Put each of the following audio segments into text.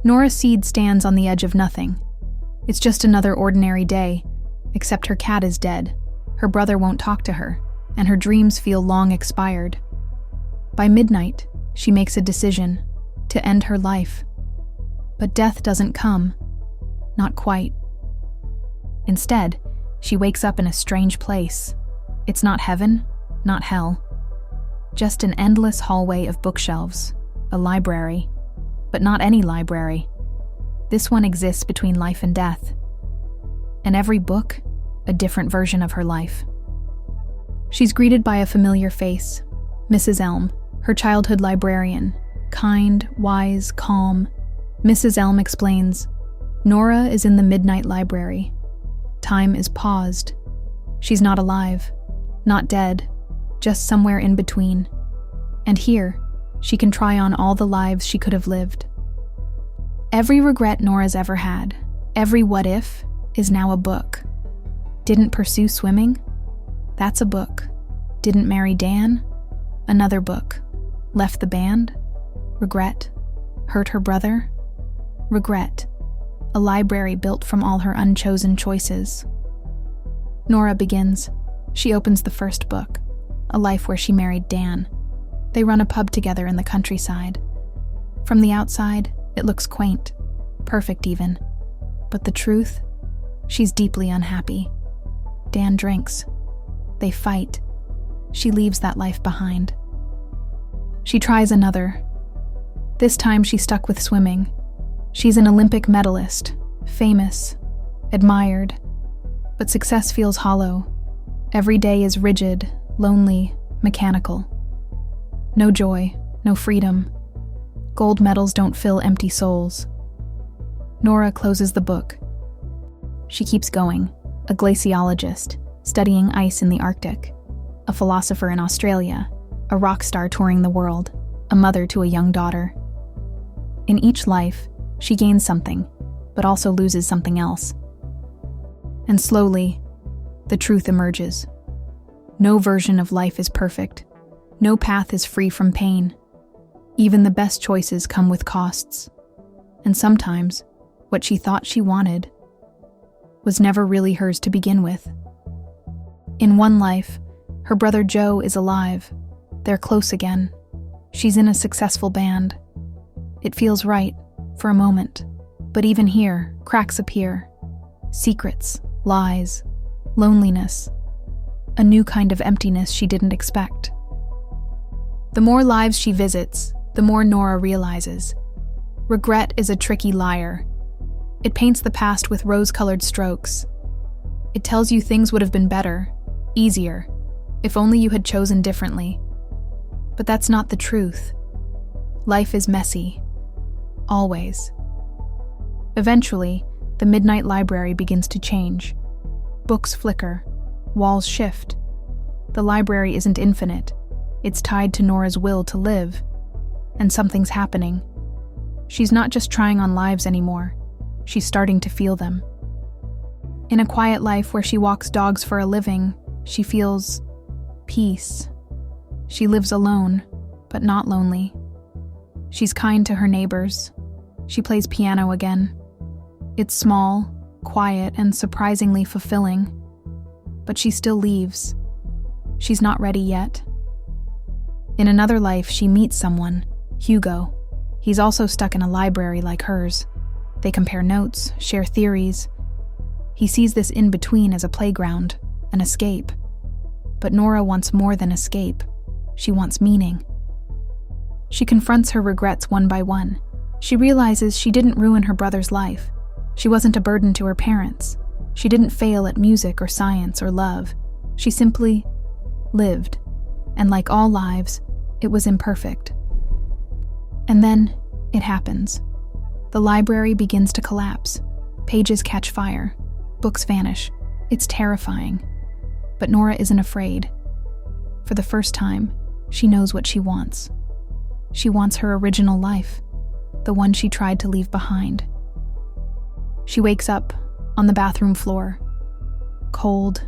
Nora Seed stands on the edge of nothing. It's just another ordinary day, except her cat is dead, her brother won't talk to her, and her dreams feel long expired. By midnight, she makes a decision to end her life. But death doesn't come. Not quite. Instead, she wakes up in a strange place. It's not heaven, not hell. Just an endless hallway of bookshelves, a library. But not any library. This one exists between life and death. And every book, a different version of her life. She's greeted by a familiar face, Mrs. Elm, her childhood librarian, kind, wise, calm. Mrs. Elm explains, Nora is in the midnight library. Time is paused. She's not alive, not dead, just somewhere in between. And here, she can try on all the lives she could have lived. Every regret Nora's ever had, every what if, is now a book. Didn't pursue swimming? That's a book. Didn't marry Dan? Another book. Left the band? Regret. Hurt her brother? Regret. A library built from all her unchosen choices. Nora begins. She opens the first book, A Life Where She Married Dan. They run a pub together in the countryside. From the outside, it looks quaint, perfect even. But the truth? She's deeply unhappy. Dan drinks. They fight. She leaves that life behind. She tries another. This time she's stuck with swimming. She's an Olympic medalist, famous, admired. But success feels hollow. Every day is rigid, lonely, mechanical. No joy, no freedom. Gold medals don't fill empty souls. Nora closes the book. She keeps going, a glaciologist, studying ice in the Arctic, a philosopher in Australia, a rock star touring the world, a mother to a young daughter. In each life, she gains something, but also loses something else. And slowly, the truth emerges. No version of life is perfect. No path is free from pain. Even the best choices come with costs. And sometimes, what she thought she wanted was never really hers to begin with. In one life, her brother Joe is alive. They're close again. She's in a successful band. It feels right, for a moment. But even here, cracks appear. Secrets, lies, loneliness. A new kind of emptiness she didn't expect. The more lives she visits, the more Nora realizes. Regret is a tricky liar. It paints the past with rose-colored strokes. It tells you things would have been better, easier, if only you had chosen differently. But that's not the truth. Life is messy. Always. Eventually, the midnight library begins to change. Books flicker. Walls shift. The library isn't infinite. It's tied to Nora's will to live. And something's happening. She's not just trying on lives anymore. She's starting to feel them. In a quiet life where she walks dogs for a living, she feels peace. She lives alone, but not lonely. She's kind to her neighbors. She plays piano again. It's small, quiet, and surprisingly fulfilling. But she still leaves. She's not ready yet. In another life, she meets someone, Hugo. He's also stuck in a library like hers. They compare notes, share theories. He sees this in-between as a playground, an escape. But Nora wants more than escape. She wants meaning. She confronts her regrets one by one. She realizes she didn't ruin her brother's life. She wasn't a burden to her parents. She didn't fail at music or science or love. She simply lived. And like all lives, it was imperfect. And then, it happens. The library begins to collapse. Pages catch fire. Books vanish. It's terrifying. But Nora isn't afraid. For the first time, she knows what she wants. She wants her original life, the one she tried to leave behind. She wakes up on the bathroom floor, cold,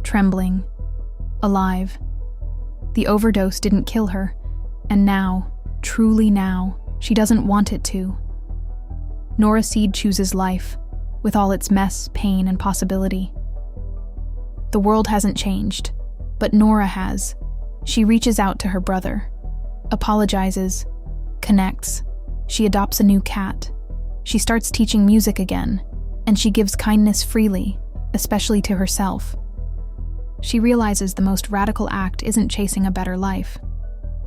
trembling, alive. The overdose didn't kill her, and now, truly now, she doesn't want it to. Nora Seed chooses life, with all its mess, pain, and possibility. The world hasn't changed, but Nora has. She reaches out to her brother, apologizes, connects. She adopts a new cat. She starts teaching music again, and she gives kindness freely, especially to herself. She realizes the most radical act isn't chasing a better life.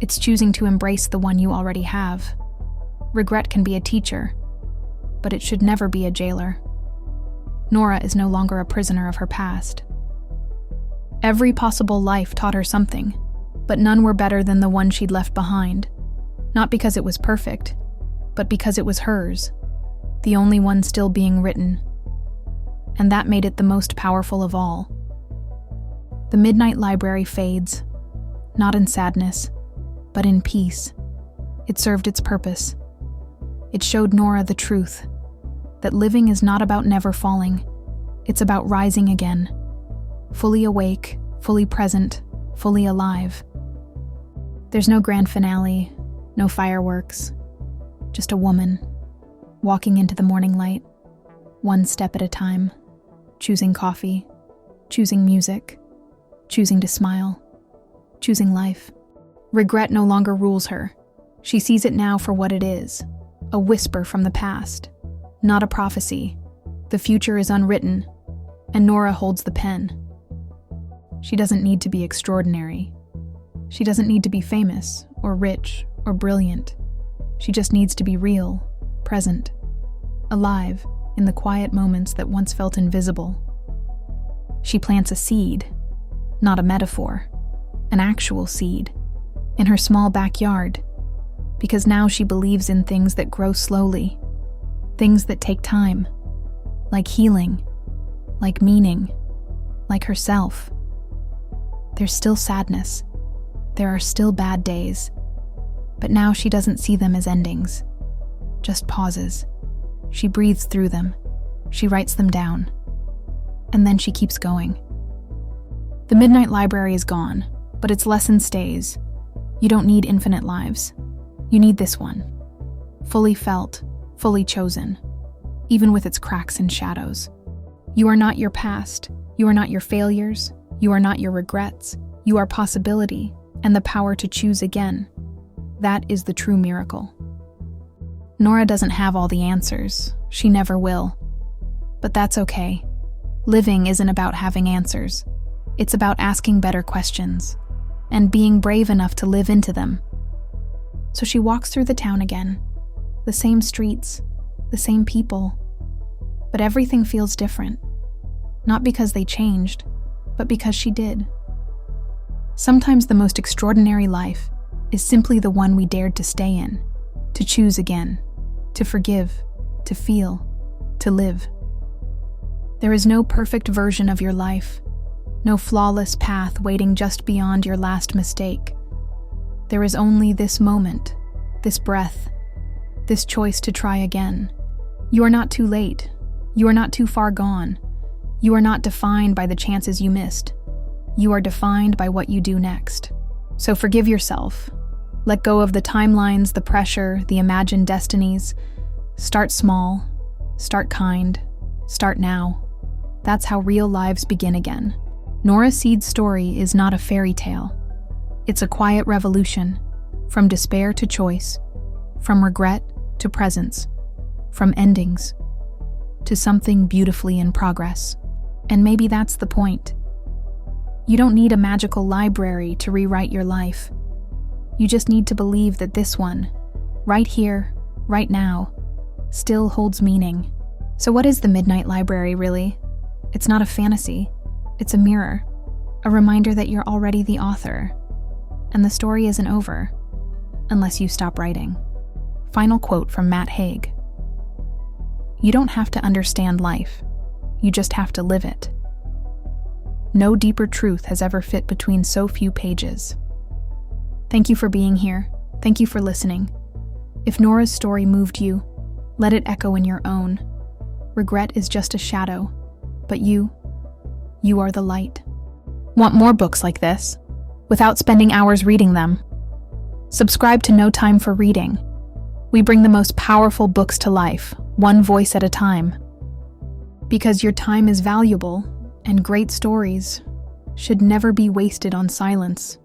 It's choosing to embrace the one you already have. Regret can be a teacher, but it should never be a jailer. Nora is no longer a prisoner of her past. Every possible life taught her something, but none were better than the one she'd left behind. Not because it was perfect, but because it was hers, the only one still being written. And that made it the most powerful of all. The midnight library fades, not in sadness, but in peace. It served its purpose. It showed Nora the truth, that living is not about never falling. It's about rising again, fully awake, fully present, fully alive. There's no grand finale, no fireworks, just a woman, walking into the morning light, one step at a time, choosing coffee, choosing music, choosing to smile, choosing life. Regret no longer rules her. She sees it now for what it is, a whisper from the past, not a prophecy. The future is unwritten, and Nora holds the pen. She doesn't need to be extraordinary. She doesn't need to be famous, or rich, or brilliant. She just needs to be real, present, alive in the quiet moments that once felt invisible. She plants a seed, not a metaphor, an actual seed, in her small backyard, because now she believes in things that grow slowly, things that take time, like healing, like meaning, like herself. There's still sadness. There are still bad days, but now she doesn't see them as endings, just pauses. She breathes through them. She writes them down. And then she keeps going. The midnight library is gone, but its lesson stays. You don't need infinite lives. You need this one. Fully felt, fully chosen, even with its cracks and shadows. You are not your past. You are not your failures. You are not your regrets. You are possibility and the power to choose again. That is the true miracle. Nora doesn't have all the answers. She never will. But that's okay. Living isn't about having answers. It's about asking better questions and being brave enough to live into them. So she walks through the town again, the same streets, the same people, but everything feels different. Not because they changed, but because she did. Sometimes the most extraordinary life is simply the one we dared to stay in, to choose again, to forgive, to feel, to live. There is no perfect version of your life, no flawless path waiting just beyond your last mistake. There is only this moment, this breath, this choice to try again. You are not too late. You are not too far gone. You are not defined by the chances you missed. You are defined by what you do next. So forgive yourself. Let go of the timelines, the pressure, the imagined destinies. Start small. Start kind. Start now. That's how real lives begin again. Nora Seed's story is not a fairy tale. It's a quiet revolution, from despair to choice, from regret to presence, from endings to something beautifully in progress. And maybe that's the point. You don't need a magical library to rewrite your life. You just need to believe that this one, right here, right now, still holds meaning. So what is the Midnight Library really? It's not a fantasy. It's a mirror, a reminder that you're already the author. And the story isn't over, unless you stop writing. Final quote from Matt Haig. You don't have to understand life. You just have to live it. No deeper truth has ever fit between so few pages. Thank you for being here. Thank you for listening. If Nora's story moved you, let it echo in your own. Regret is just a shadow, but you are the light. Want more books like this, without spending hours reading them? Subscribe to No Time for Reading. We bring the most powerful books to life, one voice at a time. Because your time is valuable, and great stories should never be wasted on silence.